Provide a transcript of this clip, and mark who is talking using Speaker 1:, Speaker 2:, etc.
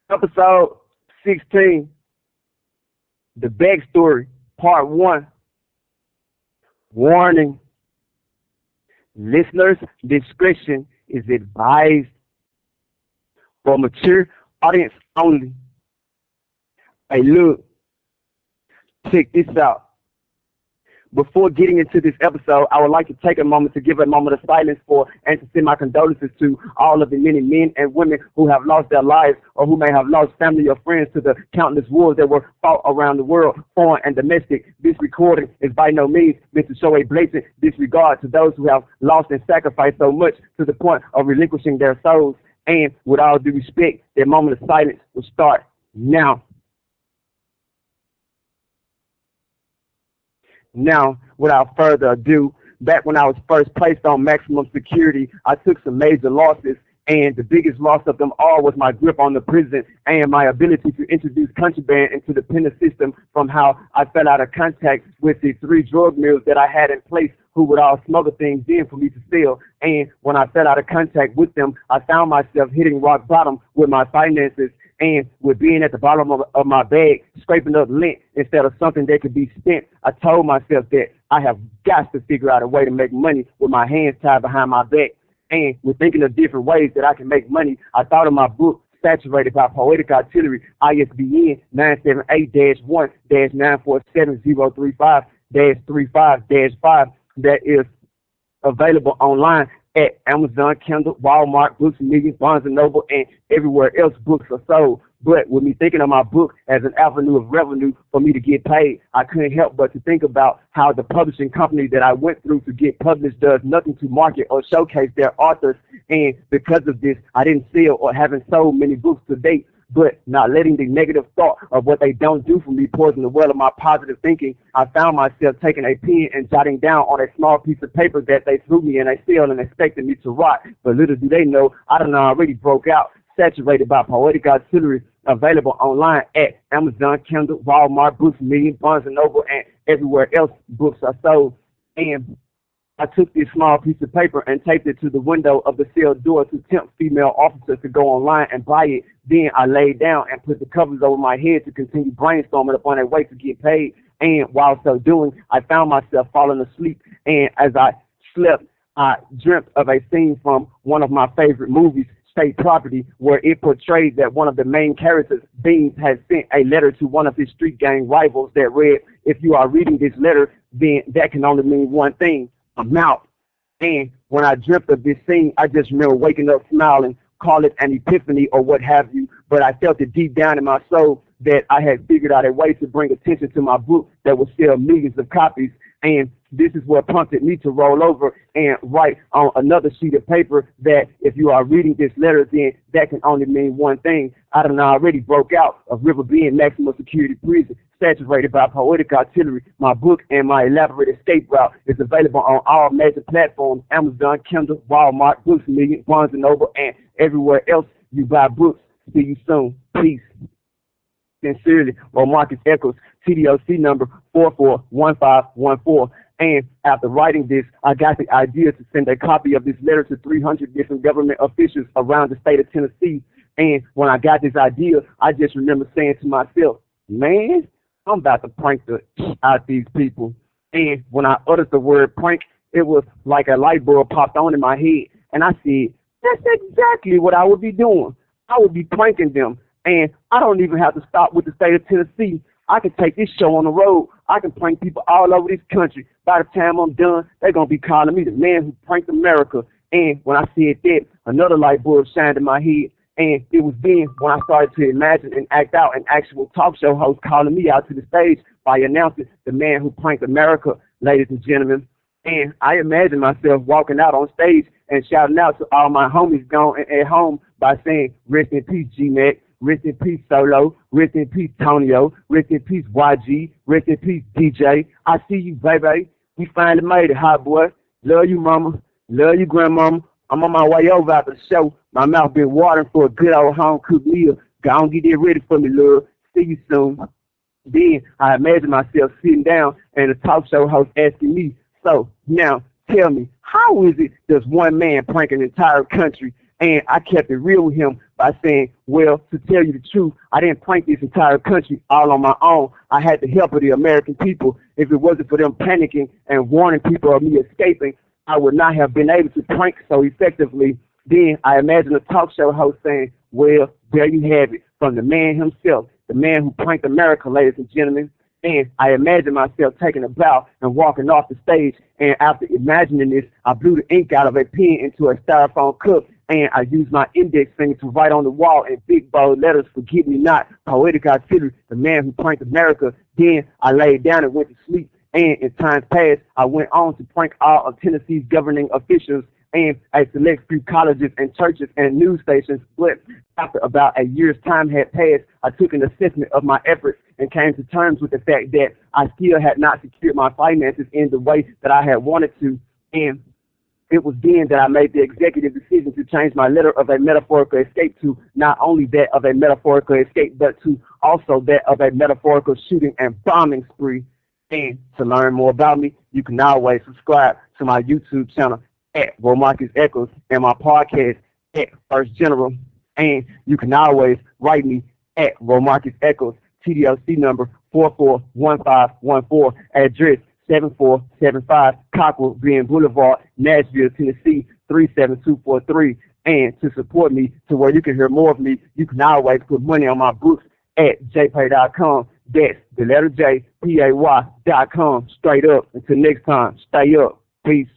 Speaker 1: Episode 16, The Backstory, Part 1. Warning, listeners' discretion is advised for mature audience only. Hey, look, check this out. Before getting into this episode, I would like to take a moment to give a moment of silence for and to send my condolences to all of the many men and women who have lost their lives or who may have lost family or friends to the countless wars that were fought around the world, foreign and domestic. This recording is by no means meant to show a blatant disregard to those who have lost and sacrificed so much to the point of relinquishing their souls. And with all due respect, that moment of silence will start now. Now, without further ado, back when I was first placed on maximum security, I took some major losses, and the biggest loss of them all was my grip on the prison and my ability to introduce contraband into the penal system from how I fell out of contact with the 3 drug mules that I had in place who would all smuggle things in for me to sell. And when I fell out of contact with them, I found myself hitting rock bottom with my finances and with being at the bottom of my bag, scraping up lint instead of something that could be spent. I told myself that I have got to figure out a way to make money with my hands tied behind my back. And with thinking of different ways that I can make money, I thought of my book, Saturated by Poetic Artillery, ISBN 978-947-035-35-5, that is available online at Amazon, Kindle, Walmart, Books and Millions, Barnes and Noble, and everywhere else books are sold. But with me thinking of my book as an avenue of revenue for me to get paid, I couldn't help but to think about how the publishing company that I went through to get published does nothing to market or showcase their authors. And because of this, I didn't sell or haven't sold many books to date. But not letting the negative thought of what they don't do for me poison the well of my positive thinking, I found myself taking a pen and jotting down on a small piece of paper that they threw me in a cell and expected me to rot. But little do they know, I done already broke out. Saturated by Poetic Artillery, available online at Amazon, Kindle, Walmart, Books, Millions, Barnes and Noble, and everywhere else books are sold. And I took this small piece of paper and taped it to the window of the cell door to tempt female officers to go online and buy it. Then I laid down and put the covers over my head to continue brainstorming upon a way to get paid. And while so doing, I found myself falling asleep. And as I slept, I dreamt of a scene from one of my favorite movies, State Property, where it portrayed that one of the main characters, Beans, had sent a letter to one of his street gang rivals that read, "If you are reading this letter, then that can only mean one thing, I'm out." And when I dreamt of this scene, I just remember waking up smiling, call it an epiphany or what have you, but I felt it deep down in my soul that I had figured out a way to bring attention to my book that would sell millions of copies. And this is what prompted me to roll over and write on another sheet of paper that if you are reading this letter, then that can only mean one thing. I done already broke out of River Bend Maximum Security Prison, Saturated by Poetic Artillery. My book and my elaborate escape route is available on all major platforms, Amazon, Kindle, Walmart, Books, Millions, Barnes and Noble, and everywhere else you buy books. See you soon. Peace. Sincerely, Marcus Echoes, TDOC number 441514. And after writing this, I got the idea to send a copy of this letter to 300 different government officials around the state of Tennessee. And when I got this idea, I just remember saying to myself, man, I'm about to prank the out these people. And when I uttered the word prank, it was like a light bulb popped on in my head. And I said, that's exactly what I would be doing. I would be pranking them. And I don't even have to stop with the state of Tennessee. I can take this show on the road. I can prank people all over this country. By the time I'm done, they're going to be calling me the man who pranked America. And when I said that, another light bulb shined in my head. And it was then when I started to imagine and act out an actual talk show host calling me out to the stage by announcing the man who pranked America, ladies and gentlemen. And I imagined myself walking out on stage and shouting out to all my homies gone at home by saying, rest in peace, G-Mac. Rest in peace, Solo. Rest in peace, Tonio. Rest in peace, YG. Rest in peace, DJ. I see you, baby. We finally made it, hot boy. Love you, mama. Love you, grandmama. I'm on my way over after the show. My mouth been watering for a good old home-cooked meal. Go on, get that ready for me, love. See you soon. Then I imagine myself sitting down and the talk show host asking me, so now tell me, how is it does one man prank an entire country? And I kept it real with him by saying, well, to tell you the truth, I didn't prank this entire country all on my own. I had the help of the American people. If it wasn't for them panicking and warning people of me escaping, I would not have been able to prank so effectively. Then I imagined a talk show host saying, well, there you have it, from the man himself, the man who pranked America, ladies and gentlemen. And I imagined myself taking a bow and walking off the stage. And after imagining this, I blew the ink out of a pen into a styrofoam cup, and I used my index finger to write on the wall in big bold letters, "Forget me not, poetic artillery, the man who pranked America." Then I laid down and went to sleep. And in times past, I went on to prank all of Tennessee's governing officials and a select few colleges and churches and news stations. But after about a year's time had passed, I took an assessment of my efforts and came to terms with the fact that I still had not secured my finances in the way that I had wanted to. And it was then that I made the executive decision to change my letter of a metaphorical escape to not only that of a metaphorical escape, but to also that of a metaphorical shooting and bombing spree. And to learn more about me, you can always subscribe to my YouTube channel at Romarcus Echoes and my podcast at First General. And you can always write me at Romarcus Echoes, TDOC number 441514, address 7475 Cockrell Glen Boulevard, Nashville, Tennessee 37243. And to support me to where you can hear more of me, you can always put money on my books at jpay.com. That's the letter J, P-A-Y.com. Straight up. Until next time, stay up. Peace.